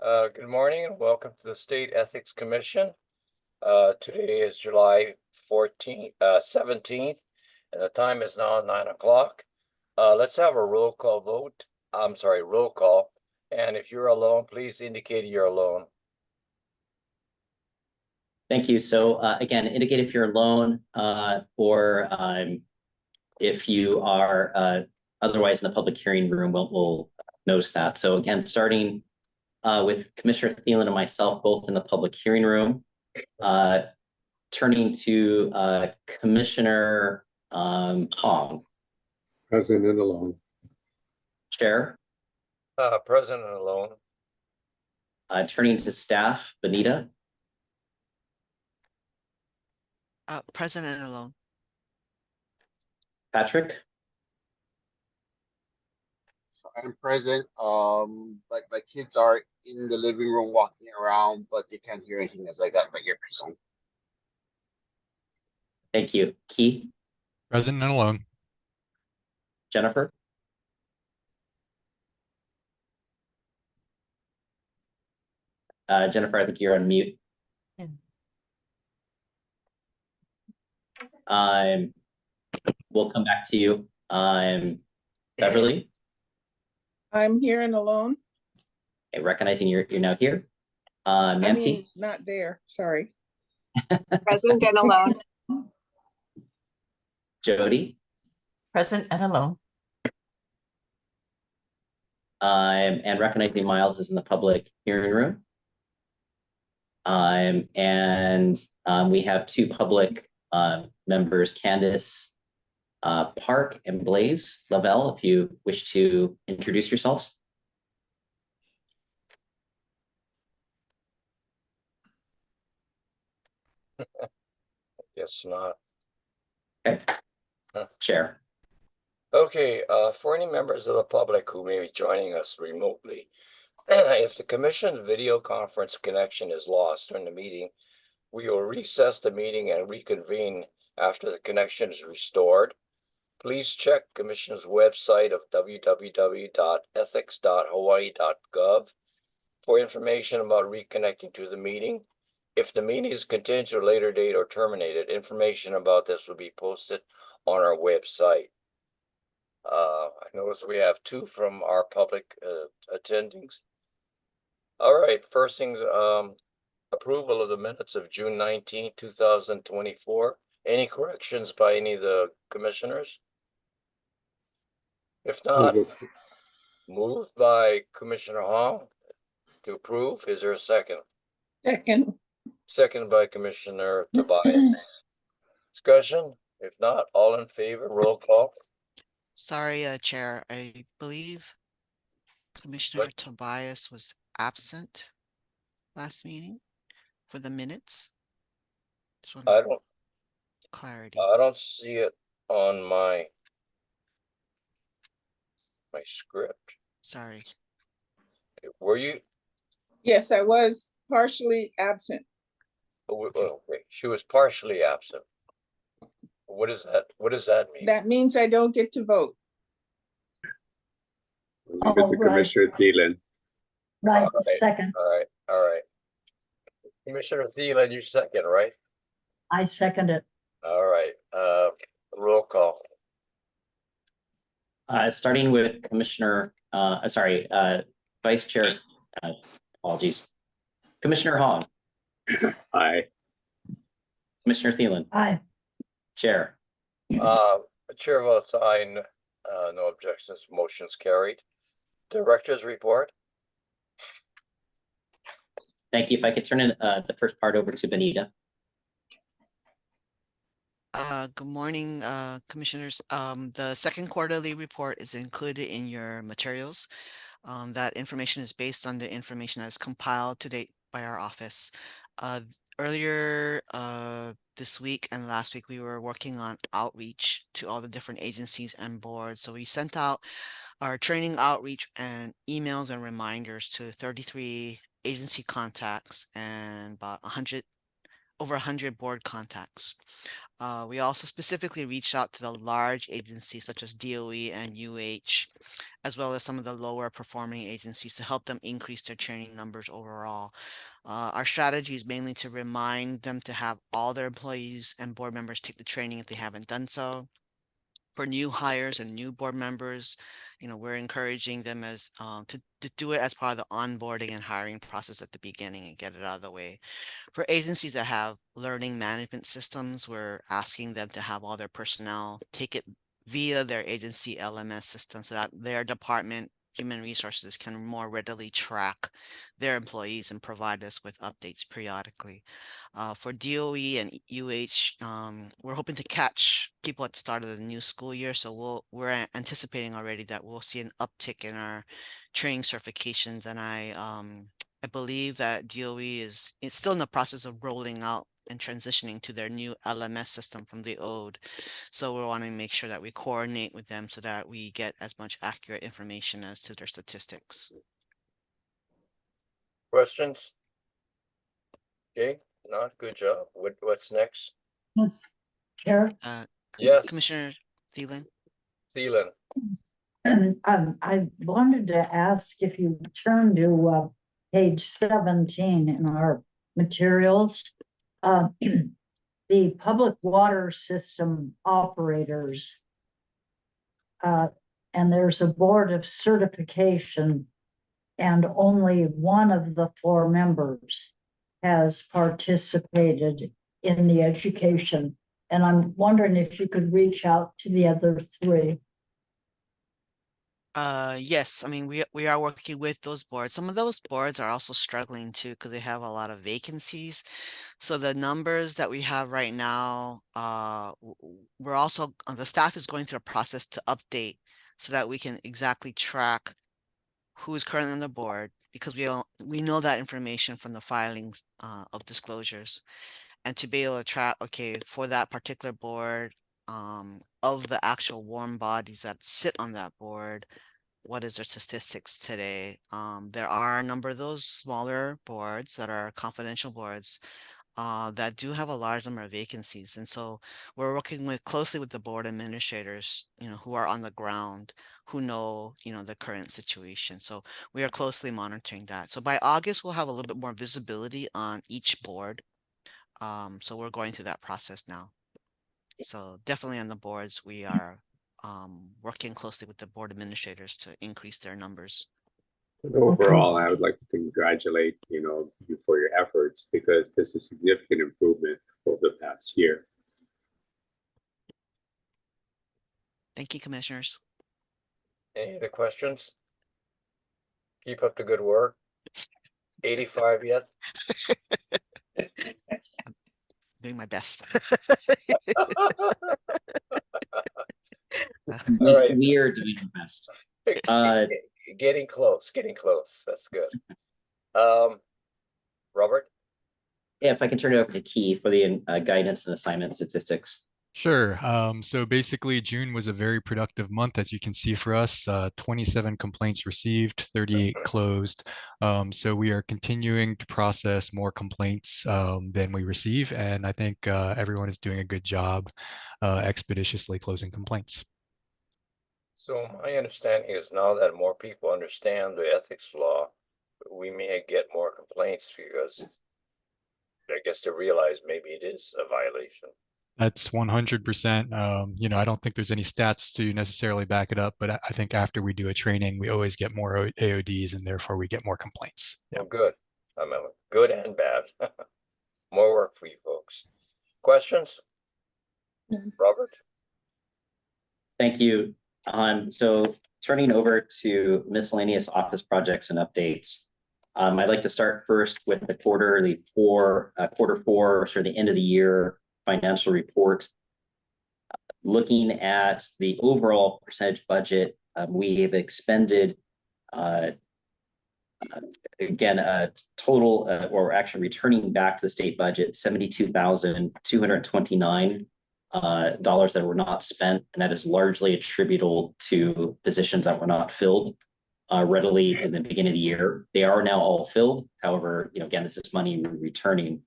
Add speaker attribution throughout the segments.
Speaker 1: Good morning and welcome to the State Ethics Commission. Today is July 17th, and the time is now 9 o'clock. Let's have a roll call vote. I'm sorry, roll call. And if you're alone, please indicate you're alone.
Speaker 2: Thank you. So again, indicate if you're alone or if you are otherwise in the public hearing room, we'll notice that. So again, starting with Commissioner Thielen and myself, both in the public hearing room, turning to Commissioner Hong.
Speaker 3: Present and alone.
Speaker 2: Chair.
Speaker 1: Present and alone.
Speaker 2: Turning to staff, Benita.
Speaker 4: Present and alone.
Speaker 2: Patrick.
Speaker 5: So I'm present. Like my kids are in the living room walking around, but they can't hear anything as I got my earpiece on.
Speaker 2: Thank you. Keith.
Speaker 6: Present and alone.
Speaker 2: Jennifer. Jennifer, I think you're on mute. We'll come back to you. Beverly.
Speaker 7: I'm here and alone.
Speaker 2: Okay, recognizing you're now here. Nancy.
Speaker 7: I mean, not there. Sorry.
Speaker 8: Present and alone.
Speaker 2: Jody.
Speaker 8: Present and alone.
Speaker 2: And recognizing Miles is in the public hearing room. We have two public members, Candace Park and Blaze Lavelle, if you wish to introduce yourselves.
Speaker 1: Guess not.
Speaker 2: Okay. Chair.
Speaker 1: Okay, for any members of the public who may be joining us remotely, if the commission's video conference connection is lost during the meeting, we will recess the meeting and reconvene after the connection is restored. Please check Commission's website of www.ethics.hawaii.gov for information about reconnecting to the meeting. If the meeting is continued to a later date or terminated, information about this will be posted on our website. I notice we have two from our public attendings. All right, first things, approval of the minutes of June 19, 2024. Any corrections by any of the commissioners? If not, moved by Commissioner Hong to approve. Is there a second?
Speaker 7: Second.
Speaker 1: Second by Commissioner Tobias. Discussion? If not, all in favor, roll call.
Speaker 4: Sorry, Chair. I believe Commissioner Tobias was absent last meeting for the minutes.
Speaker 1: I don't.
Speaker 4: Clarity.
Speaker 1: I don't see it on my script.
Speaker 4: Sorry.
Speaker 1: Were you?
Speaker 7: Yes, I was partially absent.
Speaker 1: Oh, wait. She was partially absent. What is that? What does that mean?
Speaker 7: That means I don't get to vote.
Speaker 3: Leave it to Commissioner Thielen.
Speaker 8: Right,
Speaker 1: All right.
Speaker 8: second.
Speaker 1: All right. Commissioner Thielen, you second, right?
Speaker 8: I second it.
Speaker 1: All right. Roll call.
Speaker 2: Starting with Commissioner, Vice Chair, apologies. Commissioner Hong.
Speaker 3: Aye.
Speaker 2: Commissioner Thielen.
Speaker 8: Aye.
Speaker 2: Chair.
Speaker 1: Chair votes aye. No objections. Motion's carried. Director's report.
Speaker 2: Thank you. If I could turn in the first part over to Benita.
Speaker 4: Good morning, commissioners. The second quarterly report is included in your materials. That information is based on the information that is compiled to date by our office. Earlier this week and last week, we were working on outreach to all the different agencies and boards. So we sent out our training outreach and emails and reminders to 33 agency contacts and about 100 over 100 board contacts. We also specifically reached out to the large agencies such as DOE and UH, as well as some of the lower performing agencies to help them increase their training numbers overall. Our strategy is mainly to remind them to have all their employees and board members take the training if they haven't done so. For new hires and new board members, we're encouraging them as to do it as part of the onboarding and hiring process at the beginning and get it out of the way. For agencies that have learning management systems, we're asking them to have all their personnel take it via their agency LMS system so that their department, human resources, can more readily track their employees and provide us with updates periodically. For DOE and UH, we're hoping to catch people at the start of the new school year. So we're anticipating already that we'll see an uptick in our training certifications. And I believe that DOE is still in the process of rolling out and transitioning to their new LMS system from the old. So we're wanting to make sure that we coordinate with them so that we get as much accurate information as to their statistics.
Speaker 1: Questions? Okay, not good job. What's next?
Speaker 8: Yes. Chair,
Speaker 1: Yes,
Speaker 4: Commissioner Thielen?
Speaker 1: Thielen.
Speaker 8: and I wanted to ask if you turn to page 17 in our materials, the public water system operators, and there's a board of certification, and only one of the 4 members has participated in the education. And I'm wondering if you could reach out to the other 3.
Speaker 4: Yes, I mean we are working with those boards. Some of those boards are also struggling too because they have a lot of vacancies. So the numbers that we have right now, we're also the staff is going through a process to update so that we can exactly track who is currently on the board, because we know that information from the filings of disclosures, and to be able to track, okay, for that particular board, of the actual warm bodies that sit on that board, what is their statistics today? There are a number of those smaller boards that are confidential boards that do have a large number of vacancies. And so we're working closely with the board administrators, who are on the ground, who know, the current situation. So we are closely monitoring that. So by August, we'll have a little bit more visibility on each board. So we're going through that process now. So definitely on the boards, we are working closely with the board administrators to increase their numbers.
Speaker 3: But overall, I would like to congratulate, you for your efforts, because this is a significant improvement over the past year.
Speaker 4: Thank you, commissioners.
Speaker 1: Any other questions? Keep up the good work. 85 yet?
Speaker 4: Doing my best.
Speaker 1: All right.
Speaker 2: We are doing our best.
Speaker 1: Getting close, That's good. Robert?
Speaker 2: Yeah, if I can turn it over to Key for the guidance and assignment statistics.
Speaker 6: Sure. So basically, June was a very productive month, as you can see for us. 27 complaints received, 38 closed. So we are continuing to process more complaints than we receive, and I think everyone is doing a good job expeditiously closing complaints.
Speaker 1: So my understanding is now that more people understand the ethics law, we may get more complaints because I guess they realize maybe it is a violation.
Speaker 6: That's 100%. I don't think there's any stats to necessarily back it up, but I think after we do a training, we always get more AODs, and therefore we get more complaints. Yeah.
Speaker 1: Well, good. I mean, good and bad. More work for you folks. Questions? Robert?
Speaker 2: Thank you. So turning over to miscellaneous office projects and updates. I'd like to start first with the quarter four, sort of the end of the year financial report. Looking at the overall percentage budget, we have expended again a total, or actually returning back to the state budget, $72,229 that were not spent, and that is largely attributable to positions that were not filled readily in the beginning of the year. They are now all filled. However, again, this is money returning.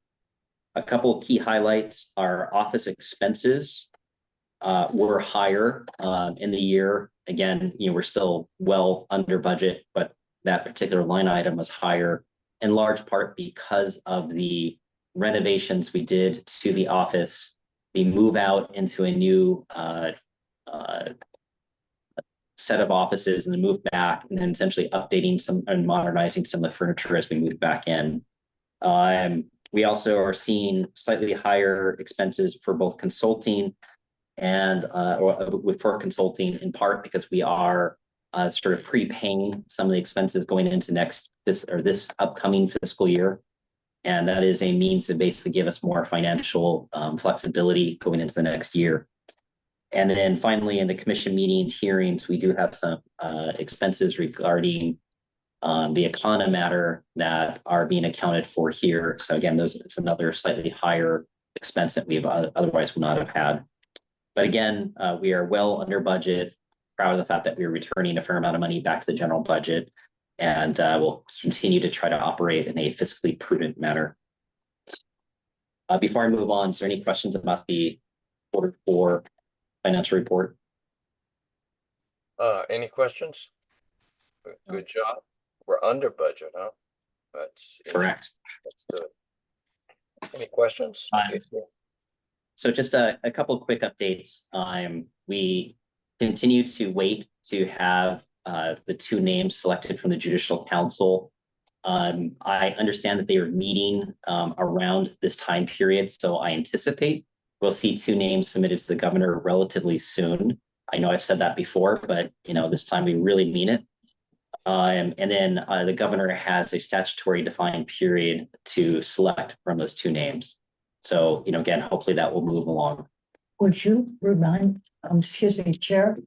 Speaker 2: A couple of key highlights are office expenses were higher in the year. Again, we're still well under budget, but that particular line item was higher in large part because of the renovations we did to the office, the move out into a new set of offices and then move back, and then essentially updating some and modernizing some of the furniture as we move back in. We also are seeing slightly higher expenses for both consulting and for consulting, in part because we are sort of prepaying some of the expenses going into this upcoming fiscal year. And that is a means to basically give us more financial flexibility going into the next year. And then finally, in the commission meetings, hearings, we do have some expenses regarding the Econo matter that are being accounted for here. So again, it's another slightly higher expense that we otherwise would not have had. But again, we are well under budget, proud of the fact that we're returning a fair amount of money back to the general budget, and we'll continue to try to operate in a fiscally prudent manner. Before I move on, is there any questions about the Q4 financial report?
Speaker 1: Any questions? Good job. We're under budget, huh? That's
Speaker 2: correct.
Speaker 1: That's good. Any questions? Okay.
Speaker 2: So just a couple of quick updates. We continue to wait to have the two names selected from the Judicial Council. I understand that they are meeting around this time period, so I anticipate we'll see two names submitted to the governor relatively soon. I know I've said that before, but this time we really mean it. And then the governor has a statutory defined period to select from those two names. So, again, hopefully that will move along.
Speaker 8: Would you remind, excuse me, Chair?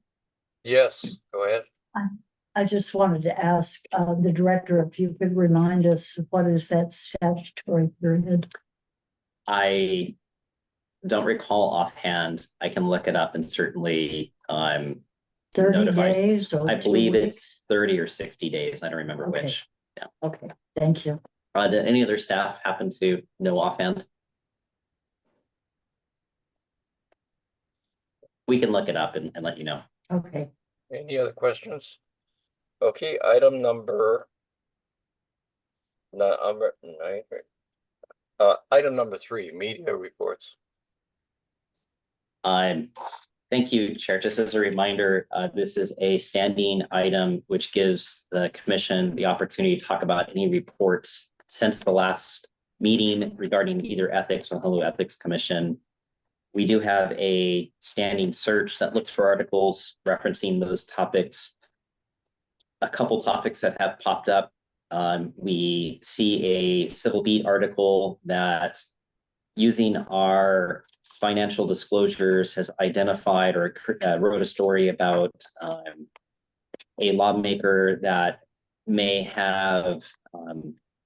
Speaker 1: Yes, go ahead.
Speaker 8: I just wanted to ask the director if you could remind us what is that statutory period?
Speaker 2: I don't recall offhand. I can look it up and certainly
Speaker 8: 30
Speaker 2: notify.
Speaker 8: days or
Speaker 2: I believe
Speaker 8: 2 weeks?
Speaker 2: it's 30 or 60 days. I don't remember
Speaker 8: Okay.
Speaker 2: which. Yeah.
Speaker 8: Okay, thank you.
Speaker 2: Did any other staff happen to know offhand? We can look it up and let you know.
Speaker 8: Okay.
Speaker 1: Any other questions? Okay, item number 3, media reports.
Speaker 2: Thank you, Chair. Just as a reminder, this is a standing item which gives the commission the opportunity to talk about any reports since the last meeting regarding either ethics or Honolulu Ethics Commission. We do have a standing search that looks for articles referencing those topics. A couple topics that have popped up. We see a Civil Beat article that, using our financial disclosures, has identified or wrote a story about a lawmaker that may have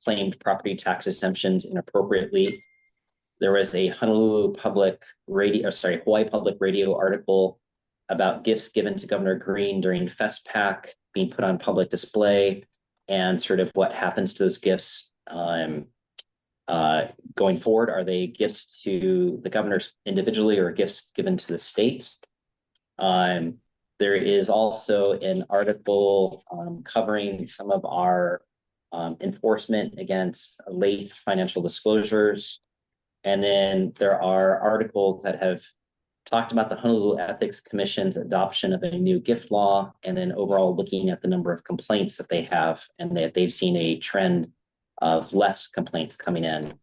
Speaker 2: claimed property tax exemptions inappropriately. There was a Hawaii Public Radio article about gifts given to Governor Green during FestPAC being put on public display, and sort of what happens to those gifts going forward. Are they gifts to the governors individually or gifts given to the state? There is also an article covering some of our enforcement against late financial disclosures. And then there are articles that have talked about the Honolulu Ethics Commission's adoption of a new gift law, and then overall looking at the number of complaints that they have, and that they've seen a trend of less complaints coming in.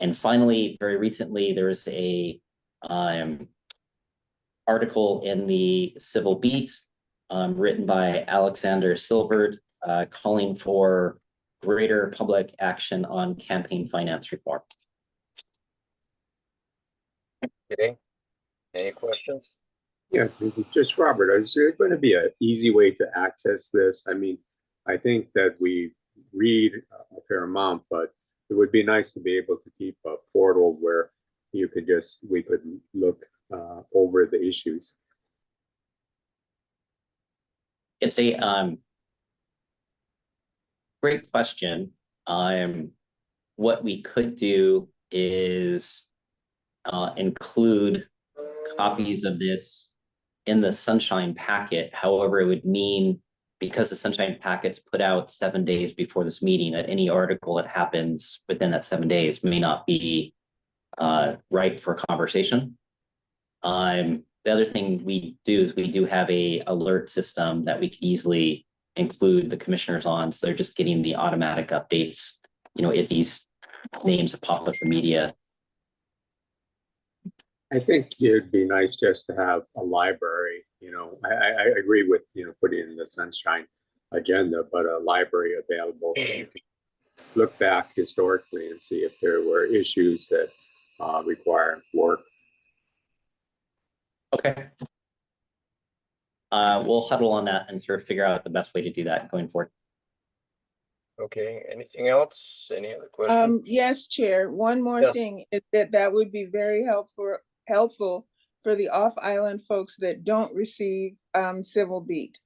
Speaker 2: And finally, very recently, there was a article in the Civil Beat written by Alexander Silbert calling for greater public action on campaign finance reform.
Speaker 1: Okay. Any questions?
Speaker 3: Yeah, just Robert, is there going to be an easy way to access this? I mean, I think that we read a fair amount, but it would be nice to be able to keep a portal where we could look over the issues.
Speaker 2: It's a great question. What we could do is include copies of this in the Sunshine packet. However, it would mean, because the Sunshine packet's put out 7 days before this meeting, that any article that happens within that 7 days may not be ripe for conversation. The other thing we do is we do have a alert system that we can easily include the commissioners on, so they're just getting the automatic updates, you know, if these names pop up in the media.
Speaker 3: I think it'd be nice just to have a library, you know, I agree with, you know, putting in the Sunshine agenda, but a library available. So you can look back historically and see if there were issues that require work.
Speaker 2: Okay. We'll huddle on that and sort of figure out the best way to do that going forward.
Speaker 1: Okay, anything else? Any other questions?
Speaker 7: Yes, Chair. One more
Speaker 1: Yes.
Speaker 7: thing is that would be very helpful for the off-island folks that don't receive civil beat.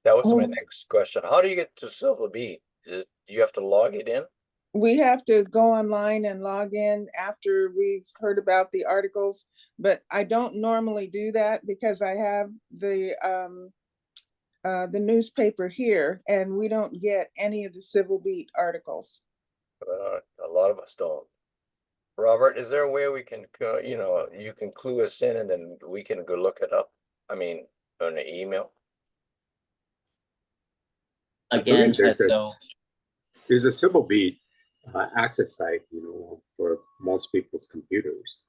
Speaker 1: That was my
Speaker 8: Oh.
Speaker 1: next question. How do you get to Silver Beat? Do you have to log it in?
Speaker 7: We have to go online and log in after we've heard about the articles, but I don't normally do that because I have the newspaper here and we don't get any of the civil beat articles.
Speaker 1: A lot of us don't. Robert, is there a way we can, you know, you can clue us in and then we can go look it up? I mean, on the email?
Speaker 2: Again,
Speaker 3: There's a Civil Beat access site, you know, for most people's computers.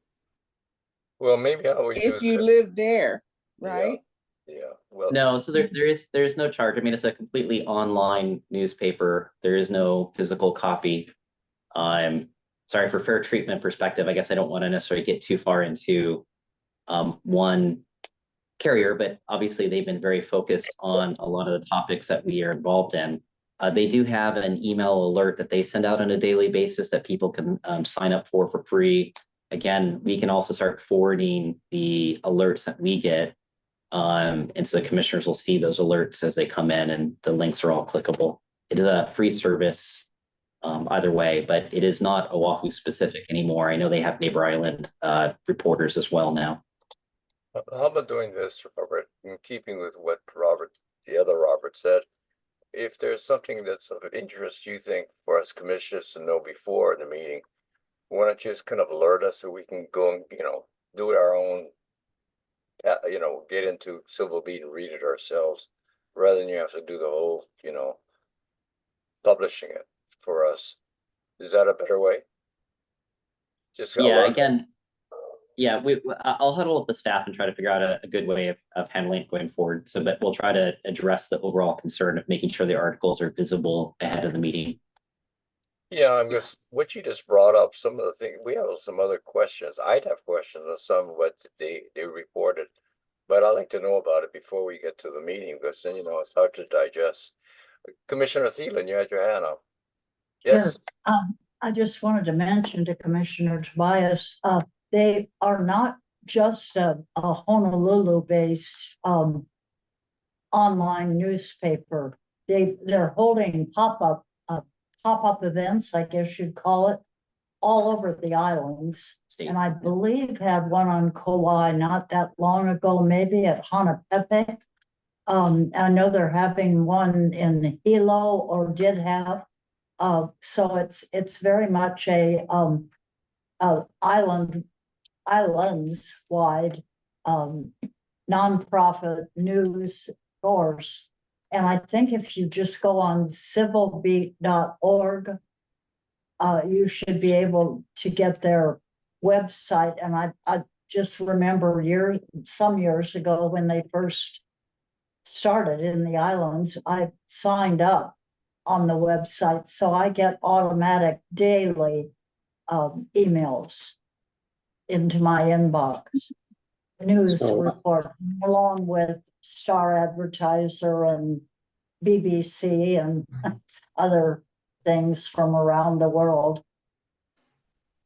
Speaker 1: Well, maybe how we do
Speaker 7: If you
Speaker 1: this-
Speaker 7: live there, right?
Speaker 1: Yeah, well.
Speaker 2: no, so there's no charge. I mean, it's a completely online newspaper. There is no physical copy. Sorry, for fair treatment perspective, I guess I don't want to necessarily get too far into one carrier, but obviously they've been very focused on a lot of the topics that we are involved in. They do have an email alert that they send out on a daily basis that people can sign up for free. Again, we can also start forwarding the alerts that we get. And so the commissioners will see those alerts as they come in, and the links are all clickable. It is a free service either way, but it is not Oahu specific anymore. I know they have Neighbor Island reporters as well now.
Speaker 1: How about doing this, Robert, in keeping with what the other Robert said? If there's something that's of interest you think for us commissioners to know before the meeting, why don't you just kind of alert us so we can go and, you know, do it our own, you know, get into Civil Beat and read it ourselves, rather than you have to do the whole, you know, publishing it for us. Is that a better way? Just
Speaker 2: Yeah,
Speaker 1: alert us.
Speaker 2: again, yeah, I'll huddle with the staff and try to figure out a good way of handling it going forward. So, but we'll try to address the overall concern of making sure the articles are visible ahead of the meeting.
Speaker 1: Yeah, I'm just, what you just brought up, some of the things, we have some other questions. I'd have questions on some of what they reported, but I'd like to know about it before we get to the meeting, because then, you know, it's hard to digest. Commissioner Thielen, you had your hand up. Yes,
Speaker 8: I just wanted to mention to Commissioner Tobias, they are not just a Honolulu-based online newspaper. They're holding pop-up events, I guess you'd call it, all over the islands. And I believe had one on Kauai not that long ago, maybe at Hanapepe. I know they're having one in Hilo, or did have. So it's very much a islands wide nonprofit news source. And I think if you just go on civilbeat.org, you should be able to get their website. And I just remember some years ago when they first started in the islands, I signed up on the website, so I get automatic daily emails into my inbox, news report, along with Star Advertiser and BBC and other things from around the world.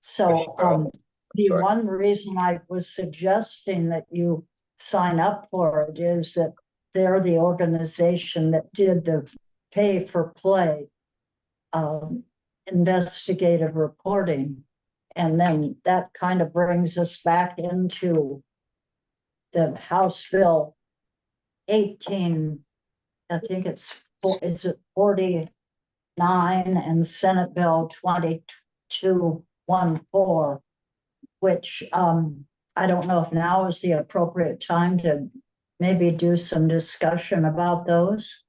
Speaker 8: So the one reason I was suggesting that you sign up for it is that they're the organization that did the pay for play investigative reporting. And then that kind of brings us back into the House Bill 18, I think is it 49, and Senate Bill 2214, which I don't know if now is the appropriate time to maybe do some discussion about those.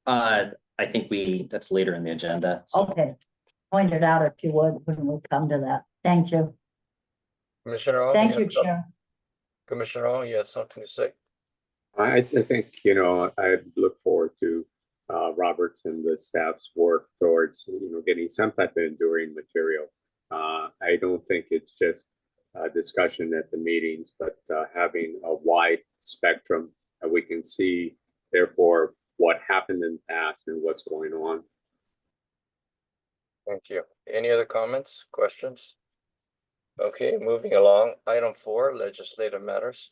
Speaker 2: I think that's later in the agenda. So.
Speaker 8: Okay, point it out if you would when we come to that. Thank you.
Speaker 1: Commissioner Hall?
Speaker 8: Thank you, Chair.
Speaker 1: Commissioner Hall, you had something to say?
Speaker 3: I think, I look forward to Roberts and the staff's work towards, getting some type of enduring material. I don't think it's just discussion at the meetings, but having a wide spectrum that we can see, therefore, what happened in the past and what's going on.
Speaker 1: Thank you. Any other comments, questions? Okay, moving along. Item 4, legislative matters.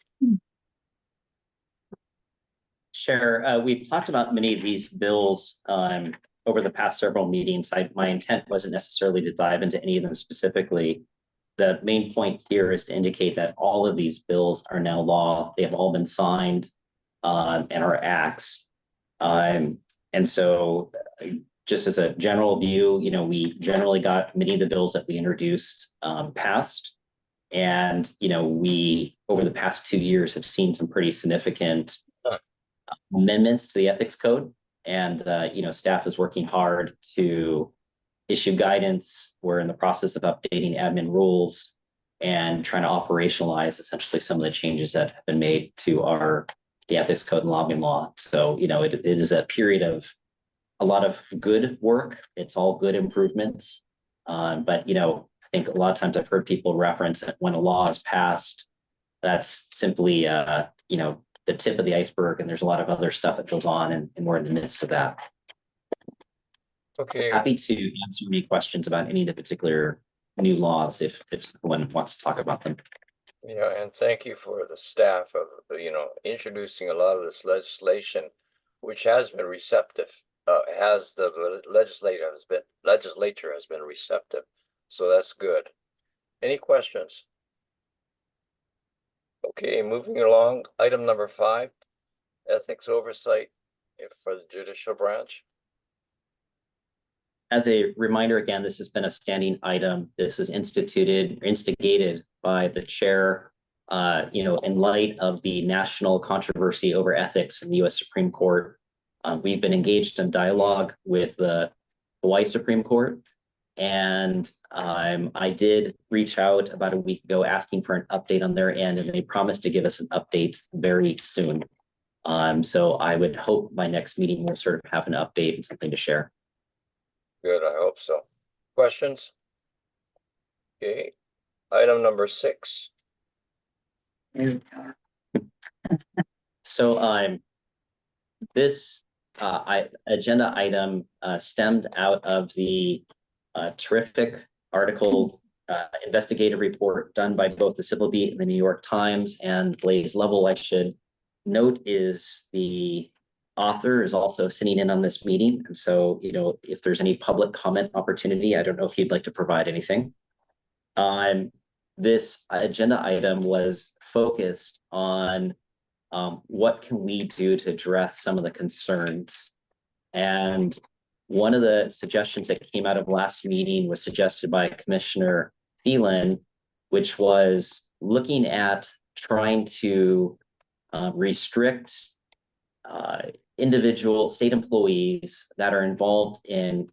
Speaker 2: Chair, we've talked about many of these bills over the past several meetings. My intent wasn't necessarily to dive into any of them specifically. The main point here is to indicate that all of these bills are now law. They have all been signed and are acts. And so just as a general view, we generally got many of the bills that we introduced passed. And, we, over the past 2 years, have seen some pretty significant amendments to the ethics code. And, staff is working hard to issue guidance. We're in the process of updating admin rules and trying to operationalize essentially some of the changes that have been made to the ethics code and lobbying law. So, it is a period of a lot of good work. It's all good improvements. But, I think a lot of times I've heard people reference that when a law is passed, that's simply, the tip of the iceberg, and there's a lot of other stuff that goes on, and we're in the midst of that.
Speaker 1: Okay.
Speaker 2: Happy to answer any questions about any of the particular new laws if someone wants to talk about them.
Speaker 1: And thank you for the staff of, introducing a lot of this legislation, which has been receptive, the legislature has been receptive. So that's good. Any questions? Okay, moving along, item number 5, ethics oversight for the judicial branch.
Speaker 2: As a reminder, again, this has been a standing item. This was instigated by the chair, in light of the national controversy over ethics in the U.S. Supreme Court. We've been engaged in dialogue with the Hawaiʻi Supreme Court. And I did reach out about a week ago asking for an update on their end, and they promised to give us an update very soon. So I would hope my next meeting will sort of have an update and something to share.
Speaker 1: Good, I hope so. Questions? Okay, item number 6.
Speaker 2: So this agenda item stemmed out of the terrific article, investigative report done by both the Civil Beat and the New York Times and Blaze Level. I should note is the author is also sitting in on this meeting. And so, if there's any public comment opportunity, I don't know if you'd like to provide anything. This agenda item was focused on what can we do to address some of the concerns. And one of the suggestions that came out of last meeting was suggested by Commissioner Phelan, which was looking at trying to restrict individual state employees that are involved in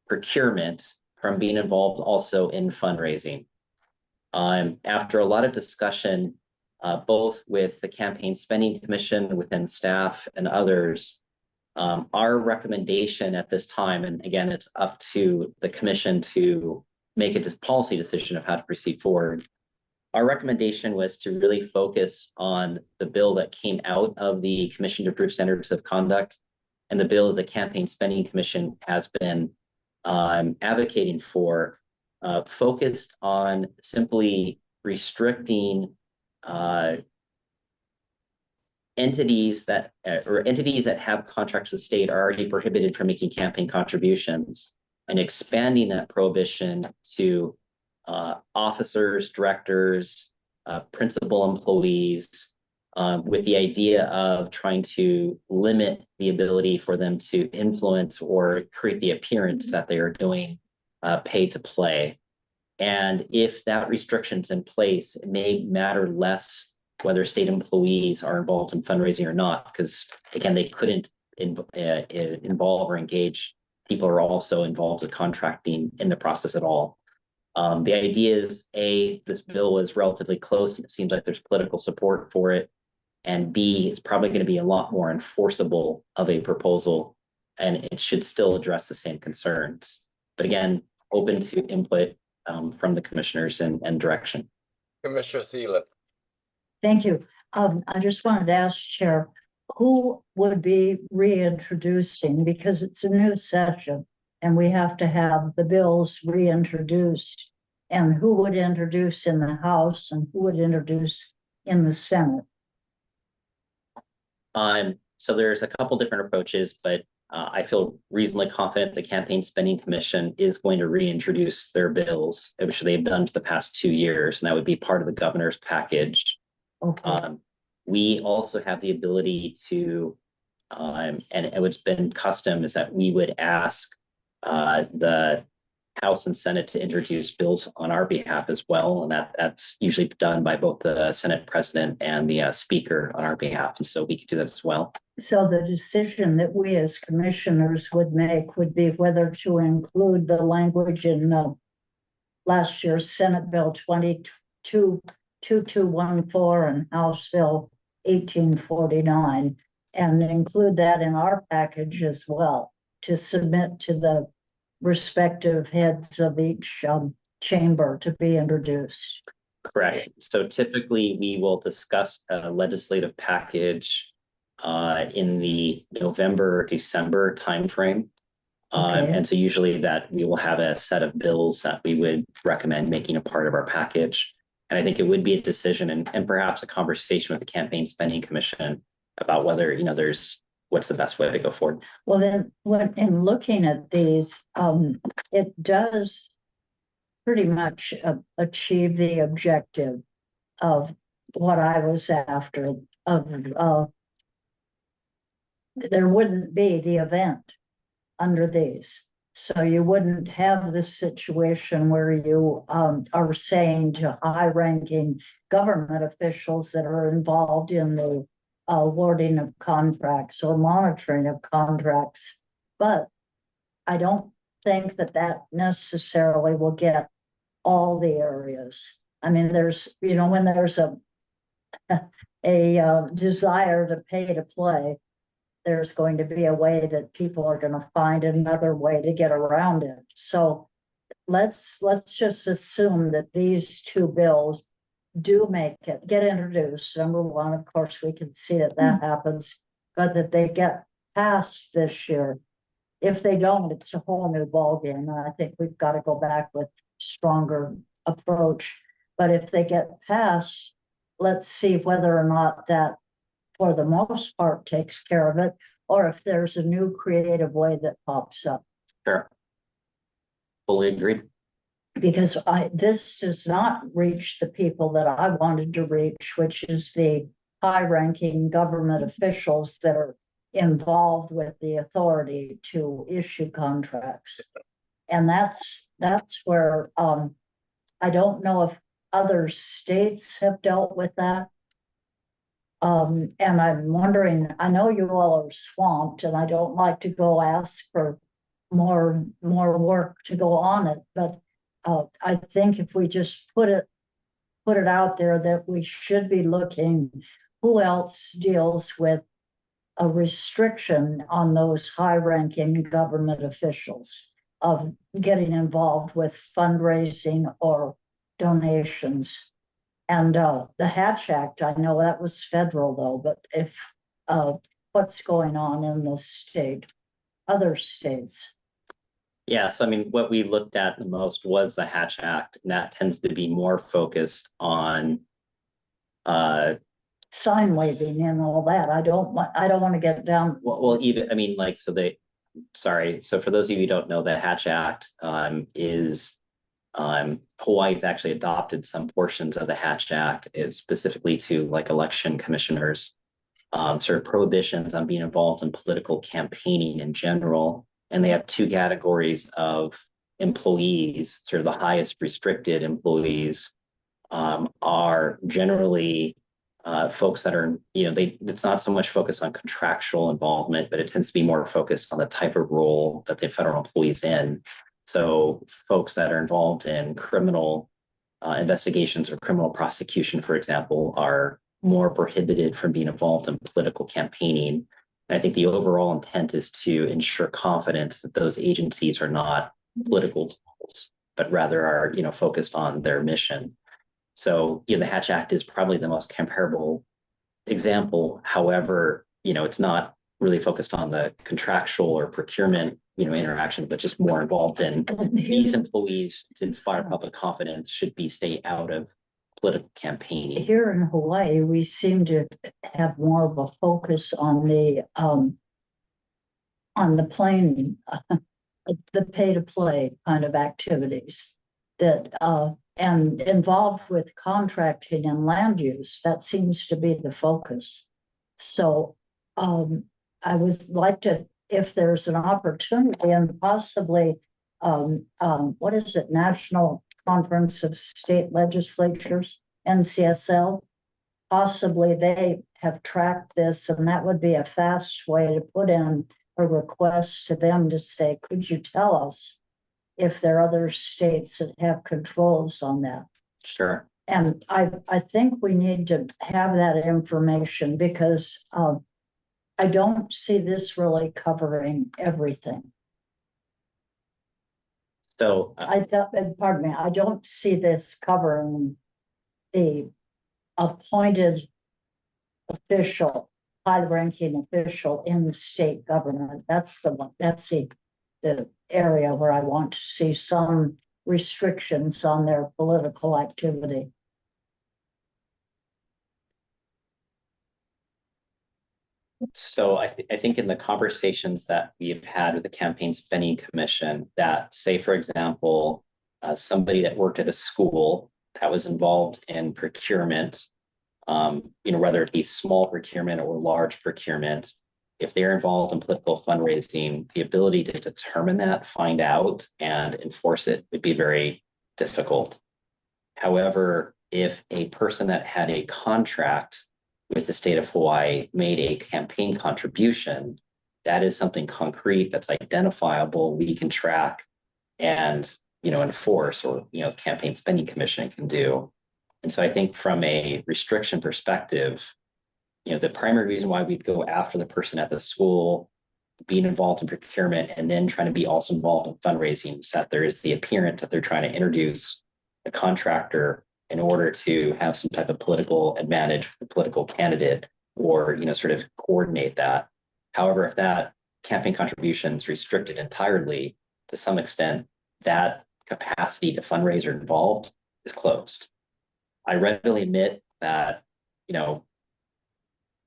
Speaker 2: procurement from being involved also in fundraising. After a lot of discussion, both with the Campaign Spending Commission, within staff and others, our recommendation at this time, and again, it's up to the commission to make a policy decision of how to proceed forward. Our recommendation was to really focus on the bill that came out of the Commission to Approve Standards of Conduct and the bill the Campaign Spending Commission has been advocating for, focused on simply restricting entities that have contracts with the state are already prohibited from making campaign contributions. and expanding that prohibition to officers, directors, principal employees, with the idea of trying to limit the ability for them to influence or create the appearance that they are doing pay to play. And if that restriction's in place, it may matter less whether state employees are involved in fundraising or not, because again, they couldn't involve or engage people who are also involved with contracting in the process at all. The idea is, A, this bill was relatively close, and it seems like there's political support for it. And B, it's probably going to be a lot more enforceable of a proposal, and it should still address the same concerns. But again, open to input from the commissioners and direction.
Speaker 1: Commissioner Thielen.
Speaker 8: Thank you. I just wanted to ask, Chair, who would be reintroducing, because it's a new session and we have to have the bills reintroduced, and who would introduce in the House and who would introduce in the Senate?
Speaker 2: So there's a couple different approaches, but I feel reasonably confident the Campaign Spending Commission is going to reintroduce their bills, which they've done for the past 2 years, and that would be part of the governor's package.
Speaker 8: Okay.
Speaker 2: We also have the ability to, and what's been custom is that we would ask the House and Senate to introduce bills on our behalf as well, and that's usually done by both the Senate President and the Speaker on our behalf, and so we could do that as well.
Speaker 8: So the decision that we as commissioners would make would be whether to include the language in last year's Senate Bill 2214 and House Bill 1849, and include that in our package as well to submit to the respective heads of each chamber to be introduced.
Speaker 2: Correct. So typically we will discuss a legislative package in the November, December timeframe.
Speaker 8: Okay.
Speaker 2: And so usually that we will have a set of bills that we would recommend making a part of our package. And I think it would be a decision and perhaps a conversation with the Campaign Spending Commission about whether, there's what's the best way to go forward.
Speaker 8: Well, then when in looking at these, it does pretty much achieve the objective of what I was after, of there wouldn't be the event under these. So you wouldn't have this situation where you are saying to high-ranking government officials that are involved in the awarding of contracts or monitoring of contracts. But I don't think that necessarily will get all the areas. I mean, there's, when there's a desire to pay to play, there's going to be a way that people are going to find another way to get around it. So let's just assume that these two bills do get introduced. Number one, of course, we can see that happens, but that they get passed this year. If they don't, it's a whole new ballgame. And I think we've got to go back with stronger approach. But if they get passed, let's see whether or not that, for the most part, takes care of it, or if there's a new creative way that pops up.
Speaker 2: Sure. Fully agreed.
Speaker 8: Because this does not reach the people that I wanted to reach, which is the high-ranking government officials that are involved with the authority to issue contracts. And that's where I don't know if other states have dealt with that. And I'm wondering, I know you all are swamped, and I don't like to go ask for more work to go on it, but I think if we just put it out there that we should be looking who else deals with a restriction on those high-ranking government officials of getting involved with fundraising or donations. And the Hatch Act, I know that was federal though, but if what's going on in the state, other states?
Speaker 2: Yes, I mean, what we looked at the most was the Hatch Act, and that tends to be more focused on
Speaker 8: sign waving and all that. I don't want to get down.
Speaker 2: well, even, I mean, like, so sorry. So for those of you who don't know, the Hatch Act is Hawaii's actually adopted some portions of the Hatch Act, is specifically to like election commissioners, sort of prohibitions on being involved in political campaigning in general. And they have two categories of employees. Sort of the highest restricted employees are generally folks that are, it's not so much focused on contractual involvement, but it tends to be more focused on the type of role that the federal employees in. So folks that are involved in criminal investigations or criminal prosecution, for example, are more prohibited from being involved in political campaigning. And I think the overall intent is to ensure confidence that those agencies are not political tools, but rather are, focused on their mission. So, the Hatch Act is probably the most comparable example. However, it's not really focused on the contractual or procurement, interaction, but just more involved in these employees to inspire public confidence should stay out of political campaigning.
Speaker 8: Here in Hawaii, we seem to have more of a focus on the plain, the pay to play kind of activities that and involved with contracting and land use. That seems to be the focus. So I would like to, if there's an opportunity, and possibly what is it, National Conference of State Legislatures, NCSL, possibly they have tracked this, and that would be a fast way to put in a request to them to say, could you tell us if there are other states that have controls on that?
Speaker 2: Sure.
Speaker 8: And I think we need to have that information, because I don't see this really covering everything.
Speaker 2: So
Speaker 8: pardon me, I don't see this covering the appointed official, high-ranking official in the state government. That's the one. That's the area where I want to see some restrictions on their political activity.
Speaker 2: So I think in the conversations that we've had with the Campaign Spending Commission, that say, for example, somebody that worked at a school that was involved in procurement, whether it be small procurement or large procurement, if they're involved in political fundraising, the ability to determine that, find out, and enforce it would be very difficult. However, if a person that had a contract with the state of Hawaii made a campaign contribution, that is something concrete that's identifiable, we can track and enforce, or the Campaign Spending Commission can do. And so I think from a restriction perspective, the primary reason why we'd go after the person at the school being involved in procurement and then trying to be also involved in fundraising is that there is the appearance that they're trying to introduce a contractor in order to have some type of political advantage with the political candidate, or sort of coordinate that. However, if that campaign contribution is restricted entirely, to some extent, that capacity to fundraise or involved is closed. I readily admit that,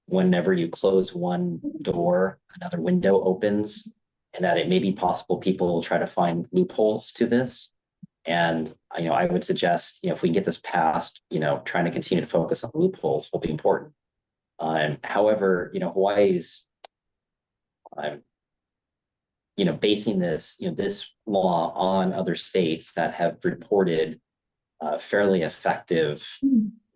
Speaker 2: whenever you close one door, another window opens, and that it may be possible people will try to find loopholes to this. And, I would suggest, if we can get this passed, trying to continue to focus on loopholes will be important. However, Hawaii's, basing this, this law on other states that have reported fairly effective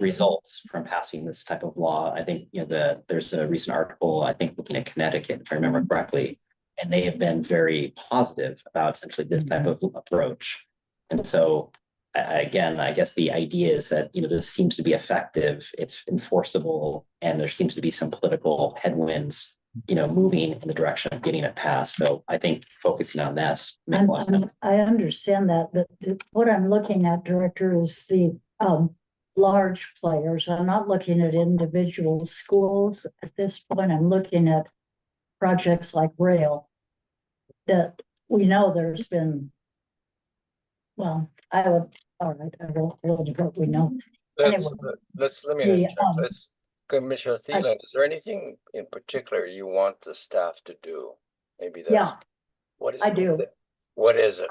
Speaker 2: results from passing this type of law. I think, there's a recent article, I think looking at Connecticut, if I remember correctly, and they have been very positive about essentially this type of approach. And so, again, I guess the idea is that, this seems to be effective, it's enforceable, and there seems to be some political headwinds, moving in the direction of getting it passed. So I think focusing on this makes a lot of sense.
Speaker 8: I understand that, but what I'm looking at, Director, is the large players. I'm not looking at individual schools at this point. I'm looking at projects like rail that we know there's been, well, all right, I won't really what we know.
Speaker 1: Let me
Speaker 8: The,
Speaker 1: interject. Commissioner Thielen, is there anything in particular you want the staff to do? Maybe that's.
Speaker 8: Yeah,
Speaker 1: What is
Speaker 8: I
Speaker 1: it?
Speaker 8: do.
Speaker 1: What is it?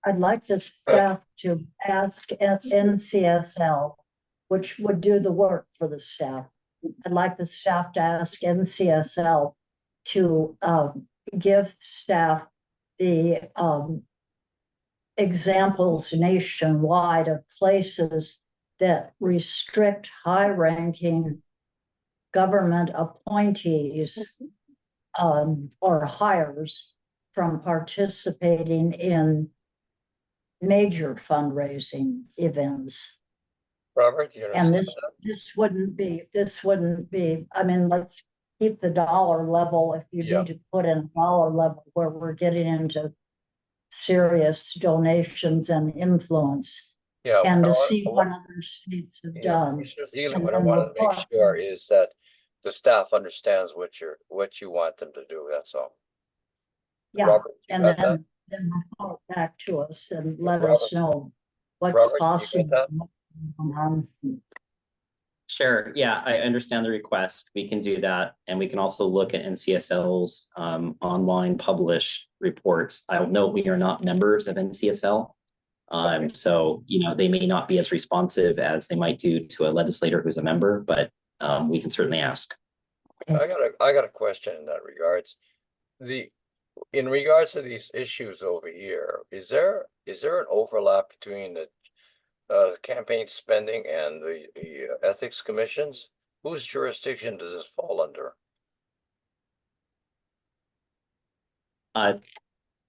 Speaker 8: I'd like the staff to ask NCSL, which would do the work for the staff. I'd like the staff to ask NCSL to give staff the examples nationwide of places that restrict high-ranking government appointees or hires from participating in major fundraising events.
Speaker 1: Robert, you
Speaker 8: And
Speaker 1: understand
Speaker 8: this wouldn't be, I mean, let's keep the dollar level if you
Speaker 1: Yeah.
Speaker 8: need to put in a dollar level where we're getting into serious donations and influence.
Speaker 1: Yeah.
Speaker 8: And to
Speaker 1: I
Speaker 8: see
Speaker 1: want-
Speaker 8: what other states have
Speaker 1: Yeah,
Speaker 8: done.
Speaker 1: Commissioner Thielen,
Speaker 8: and
Speaker 1: what I
Speaker 8: then
Speaker 1: want to make
Speaker 8: report
Speaker 1: sure
Speaker 8: back.
Speaker 1: is that the staff understands what you want them to do, that's all.
Speaker 8: Yeah,
Speaker 1: Robert, you
Speaker 8: and
Speaker 1: got that?
Speaker 8: then report back to us and let
Speaker 1: Robert-
Speaker 8: us know what's
Speaker 1: Robert, you got
Speaker 8: possible.
Speaker 1: that?
Speaker 8: what's going on.
Speaker 2: Sure. Yeah, I understand the request. We can do that. And we can also look at NCSL's online published reports. I'll note we are not members of NCSL. So, they may not be as responsive as they might do to a legislator who's a member, but we can certainly ask.
Speaker 1: I got a question in that regards. In regards to these issues over here, is there an overlap between the campaign spending and the ethics commissions? Whose jurisdiction does this fall under?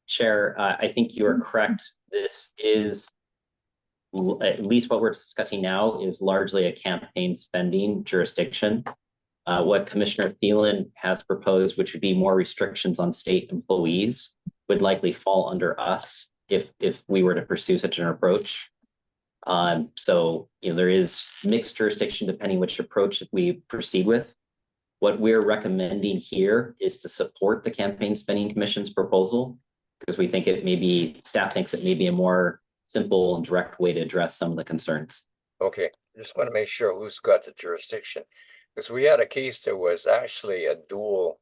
Speaker 2: Chair, I think you are correct. This is, at least what we're discussing now, is largely a campaign spending jurisdiction. What Commissioner Thielen has proposed, which would be more restrictions on state employees, would likely fall under us if we were to pursue such an approach. So there is mixed jurisdiction depending which approach we proceed with. What we're recommending here is to support the Campaign Spending Commission's proposal, because we think staff thinks it may be a more simple and direct way to address some of the concerns.
Speaker 1: Okay, just want to make sure who's got the jurisdiction, because we had a case that was actually a dual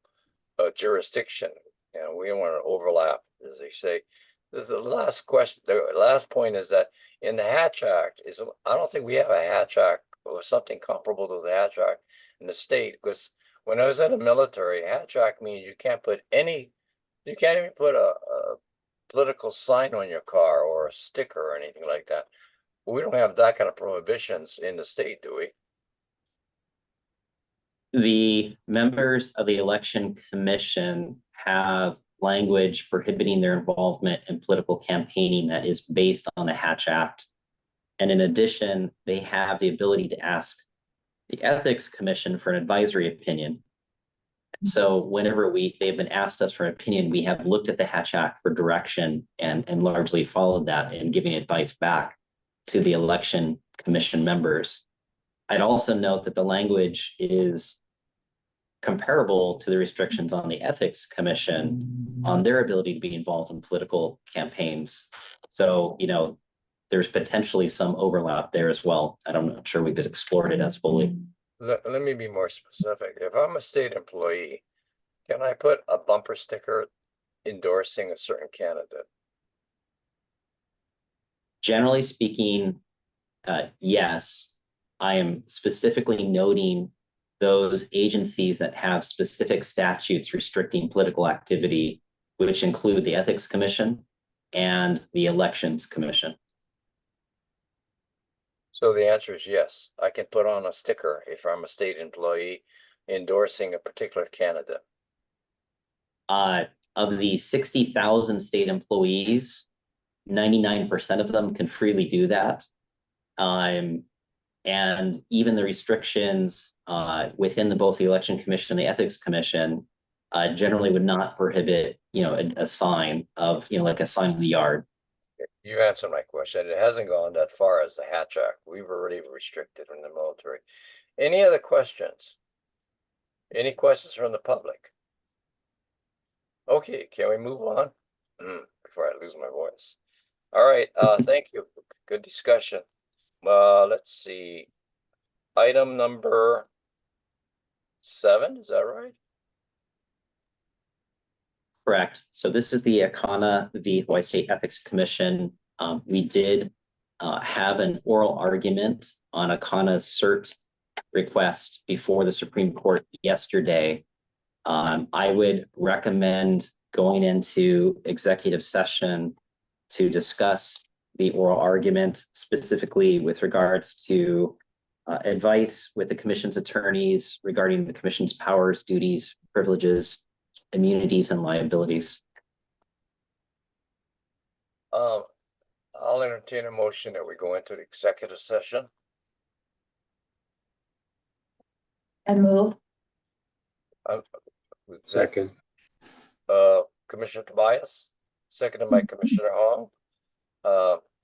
Speaker 1: jurisdiction, and we don't want to overlap, as they say. The last question, the last point is that in the Hatch Act I don't think we have a Hatch Act or something comparable to the Hatch Act in the state, because when I was in the military, Hatch Act means you can't even put a political sign on your car or a sticker or anything like that. We don't have that kind of prohibitions in the state, do we?
Speaker 2: The members of the Election Commission have language prohibiting their involvement in political campaigning that is based on the Hatch Act. And in addition, they have the ability to ask the Ethics Commission for an advisory opinion. So whenever they've been asked us for an opinion, we have looked at the Hatch Act for direction and largely followed that and giving advice back to the Election Commission members. I'd also note that the language is comparable to the restrictions on the Ethics Commission on their ability to be involved in political campaigns. So, there's potentially some overlap there as well. I'm not sure we've explored it as fully.
Speaker 1: Let me be more specific. If I'm a state employee, can I put a bumper sticker endorsing a certain candidate?
Speaker 2: Generally speaking, yes. I am specifically noting those agencies that have specific statutes restricting political activity, which include the Ethics Commission and the Elections Commission.
Speaker 1: So the answer is yes. I can put on a sticker if I'm a state employee endorsing a particular candidate.
Speaker 2: Of the 60,000 state employees, 99% of them can freely do that. And even the restrictions within both the Election Commission and the Ethics Commission generally would not prohibit, a sign of, like a sign in the yard.
Speaker 1: You answered my question. It hasn't gone that far as the Hatch Act. We've already restricted in the military. Any other questions? Any questions from the public? Okay, can we move on before I lose my voice? All right, thank you. Good discussion. Let's see. Item number 7, is that right?
Speaker 2: Correct. So this is the Akana v. Hawaii State Ethics Commission. We did have an oral argument on Akana's cert request before the Supreme Court yesterday. I would recommend going into executive session to discuss the oral argument, specifically with regards to advice with the commission's attorneys regarding the commission's powers, duties, privileges, immunities, and liabilities.
Speaker 1: I'll entertain a motion that we go into the executive session.
Speaker 8: And move.
Speaker 3: Second.
Speaker 1: Commissioner Tobias, seconded by Commissioner Hong.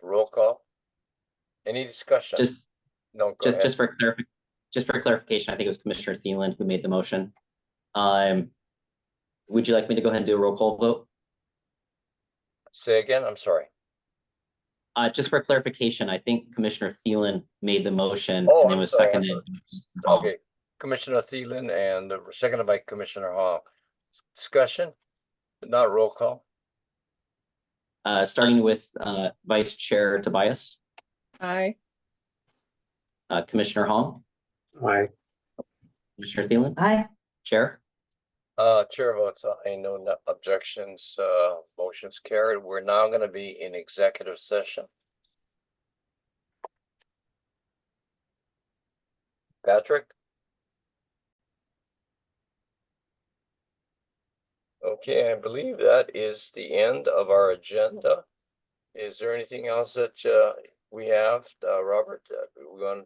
Speaker 1: Roll call. Any discussion? No, go ahead.
Speaker 2: Just for clarification, I think it was Commissioner Thielen who made the motion. Would you like me to go ahead and do a roll call vote?
Speaker 1: Say again, I'm sorry.
Speaker 2: Just for clarification, I think Commissioner Thielen made the motion
Speaker 1: Oh,
Speaker 2: and it
Speaker 1: I'm
Speaker 2: was
Speaker 1: sorry.
Speaker 2: seconded.
Speaker 1: Okay, Commissioner Thielen and seconded by Commissioner Hong. Discussion, not roll call.
Speaker 2: Starting with Vice Chair Tobias,
Speaker 7: Aye.
Speaker 2: Commissioner Hong,
Speaker 3: Aye.
Speaker 2: Commissioner Thielen,
Speaker 8: Aye.
Speaker 2: Chair.
Speaker 1: Chair votes aye, no objections, motions carried. We're now gonna be in executive session. Patrick? Okay, I believe that is the end of our agenda. Is there anything else that we have, Robert, that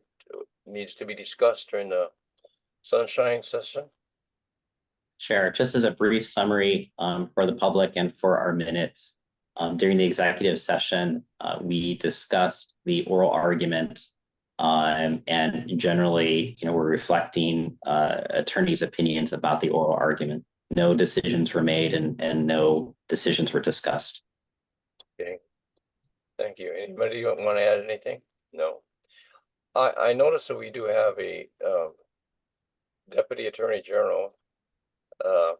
Speaker 1: needs to be discussed during the sunshine session?
Speaker 2: Chair, just as a brief summary for the public and for our minutes, during the executive session, we discussed the oral argument and generally, we're reflecting attorneys' opinions about the oral argument. No decisions were made and no decisions were discussed.
Speaker 1: Okay, thank you. Anybody want to add anything? No. I noticed that we do have a Deputy Attorney General.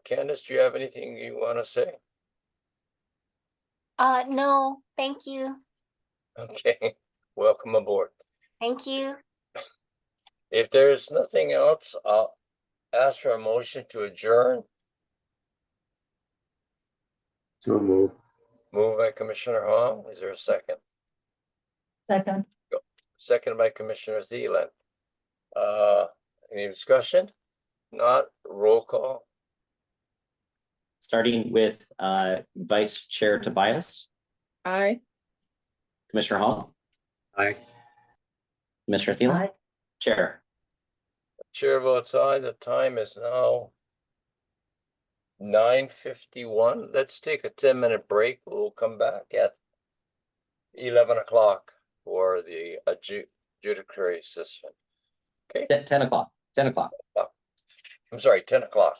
Speaker 1: Candace, do you have anything you want to say?
Speaker 9: No, thank you.
Speaker 1: Okay, welcome aboard.
Speaker 9: Thank you.
Speaker 1: If there's nothing else, I'll ask for a motion to adjourn.
Speaker 3: So move.
Speaker 1: Moved by Commissioner Hong. Is there a second?
Speaker 8: Second.
Speaker 1: Second by Commissioner Thielen. Any discussion? Not, roll call.
Speaker 2: Starting with Vice Chair Tobias,
Speaker 7: Aye.
Speaker 2: Commissioner Hall,
Speaker 3: Aye.
Speaker 2: Commissioner Thielen,
Speaker 8: Aye.
Speaker 2: Chair.
Speaker 1: Chair votes aye. The time is now 9:51. Let's take a 10-minute break. We'll come back at 11 o'clock for the adjudicatory session. Okay.
Speaker 2: 10 o'clock. 10 o'clock.
Speaker 1: I'm sorry, 10 o'clock.